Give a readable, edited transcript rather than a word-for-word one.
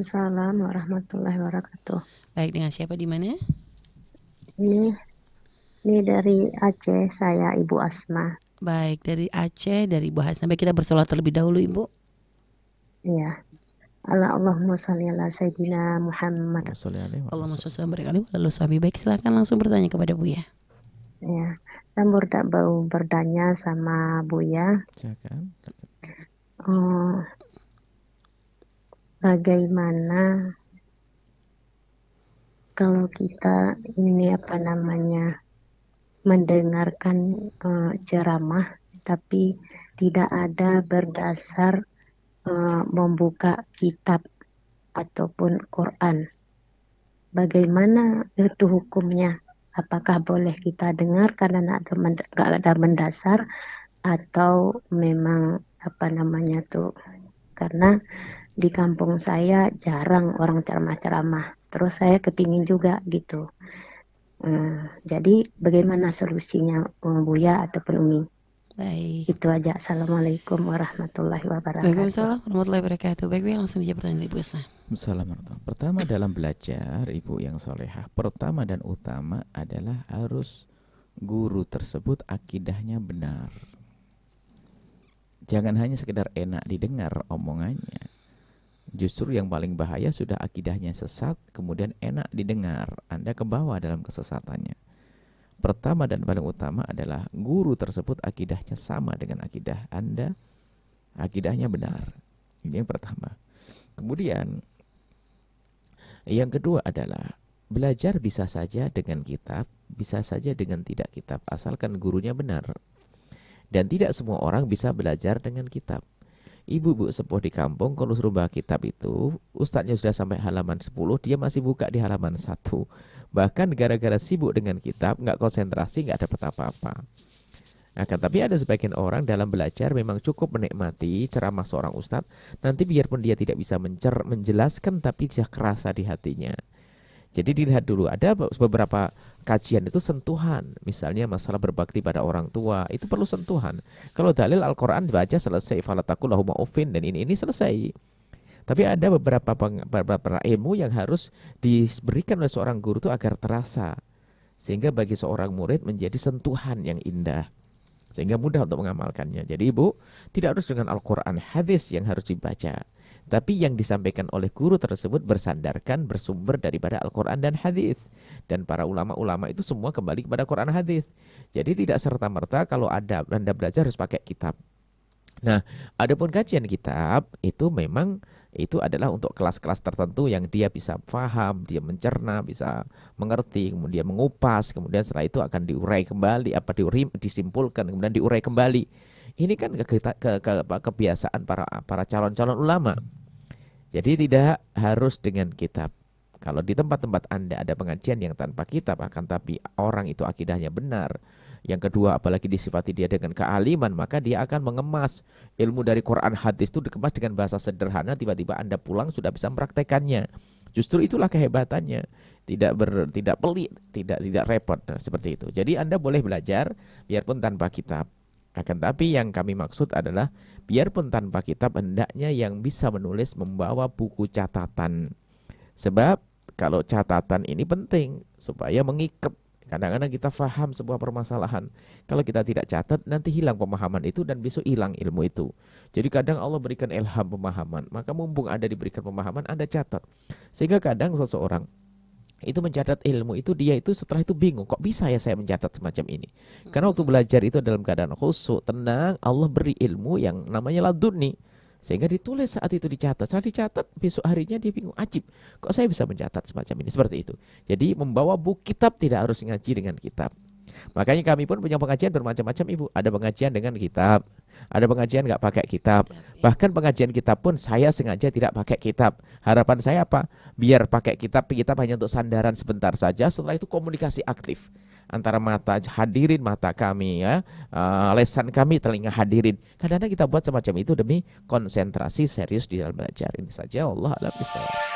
Waalaikumsalam warahmatullahi wabarakatuh. Baik, dengan siapa di mana? Ini ini dari Aceh, saya Ibu Asma. Baik, dari Aceh, dari Bu Hasna. Baik, kita bersolat terlebih dahulu, Ibu. Iya. Allahumma sholli ala sayyidina Muhammad. Allahumma sholli wa sallim lalu suami. Baik, silakan langsung bertanya kepada Bu ya. Ya. Dan bau bertanya sama Buya. Silakan. Oh, bagaimana kalau kita ini mendengarkan ceramah tapi tidak ada berdasar membuka kitab ataupun Quran. Bagaimana itu hukumnya? Apakah boleh kita dengar karena nggak ada mendasar atau memang karena di kampung saya jarang orang ceramah-ceramah. Terus saya kepingin juga gitu. Jadi bagaimana solusinya Buya ataupun Umi? Baik. Itu aja. Assalamualaikum warahmatullahi wabarakatuh. Waalaikumsalam warahmatullahi wabarakatuh. Baik, langsung dijawab pertanyaan Ibu Hasna. Assalamualaikum. Pertama dalam belajar, Ibu yang solehah, pertama dan utama adalah harus guru tersebut akidahnya benar. Jangan hanya sekedar enak didengar omongannya. Justru yang paling bahaya sudah akidahnya sesat, kemudian enak didengar. Anda kebawa dalam kesesatannya. Pertama dan paling utama adalah guru tersebut akidahnya sama dengan akidah Anda, akidahnya benar. Ini yang pertama. Kemudian yang kedua adalah belajar bisa saja dengan kitab, bisa saja dengan tidak kitab, asalkan gurunya benar. Dan tidak semua orang bisa belajar dengan kitab. Ibu-ibu sepuh di kampung kalau suruh bawa kitab itu, ustadznya sudah sampai halaman 10, dia masih buka di halaman 1. Bahkan gara-gara sibuk dengan kitab, nggak konsentrasi, nggak dapat apa-apa. Tapi ada sebagian orang dalam belajar memang cukup menikmati ceramah seorang ustadz, nanti biarpun dia tidak bisa menjelaskan, tapi dia kerasa di hatinya. Jadi dilihat dulu, ada beberapa kajian itu sentuhan. Misalnya masalah berbakti pada orang tua, itu perlu sentuhan. Kalau dalil Al-Quran dibaca selesai, falatakullahu ma'ufin, dan ini selesai. Tapi ada beberapa ilmu yang harus diberikan oleh seorang guru itu agar terasa. Sehingga bagi seorang murid menjadi sentuhan yang indah. Sehingga mudah untuk mengamalkannya. Jadi Ibu, tidak harus dengan Al-Quran, hadis yang harus dibaca. Tapi yang disampaikan oleh guru tersebut bersandarkan, bersumber daripada Al-Quran dan hadis. Dan para ulama-ulama itu semua kembali kepada Quran hadis. Jadi tidak serta-merta kalau Anda belajar harus pakai kitab. Nah, adapun kajian kitab itu memang itu adalah untuk kelas-kelas tertentu yang dia bisa paham, dia mencerna, bisa mengerti, kemudian mengupas, kemudian setelah itu akan diurai kembali, disimpulkan, kemudian diurai kembali. Ini kan kebiasaan para calon-calon ulama. Jadi tidak harus dengan kitab. Kalau di tempat-tempat Anda ada pengajian yang tanpa kitab, akan tapi orang itu akidahnya benar. Yang kedua, apalagi disifati dia dengan kealiman, maka dia akan mengemas ilmu dari Quran hadis itu dikemas dengan bahasa sederhana, tiba-tiba Anda pulang sudah bisa mempraktekannya. Justru itulah kehebatannya. Tidak pelik, tidak repot. Nah, seperti itu. Jadi Anda boleh belajar biarpun tanpa kitab. Akan tapi yang kami maksud adalah biarpun tanpa kitab, hendaknya yang bisa menulis membawa buku catatan. Sebab kalau catatan ini penting supaya mengikat. Kadang-kadang kita faham sebuah permasalahan. Kalau kita tidak catat, nanti hilang pemahaman itu dan besok hilang ilmu itu. Jadi kadang Allah berikan ilham pemahaman. Maka mumpung Anda diberikan pemahaman, Anda catat. Sehingga kadang seseorang itu mencatat ilmu itu, dia itu setelah itu bingung, kok bisa ya saya mencatat semacam ini. Karena waktu belajar itu dalam keadaan khusyuk, tenang, Allah beri ilmu yang namanya laduni, sehingga ditulis saat itu dicatat. Setelah dicatat besok harinya dia bingung, ajib, kok saya bisa mencatat semacam ini, seperti itu. Jadi membawa buku kitab, tidak harus ngaji dengan kitab. Makanya kami pun punya pengajian bermacam-macam Ibu. Ada pengajian dengan kitab, ada pengajian nggak pakai kitab. Bahkan pengajian kitab pun saya sengaja tidak pakai kitab. Harapan saya apa? Biar pakai kitab, kitab hanya untuk sandaran sebentar saja. Setelah itu komunikasi aktif antara mata hadirin, mata kami ya, lesan kami, telinga hadirin. Kadang-kadang kita buat semacam itu demi konsentrasi serius di dalam belajar. Ini saja, Allah a'lam bishawab.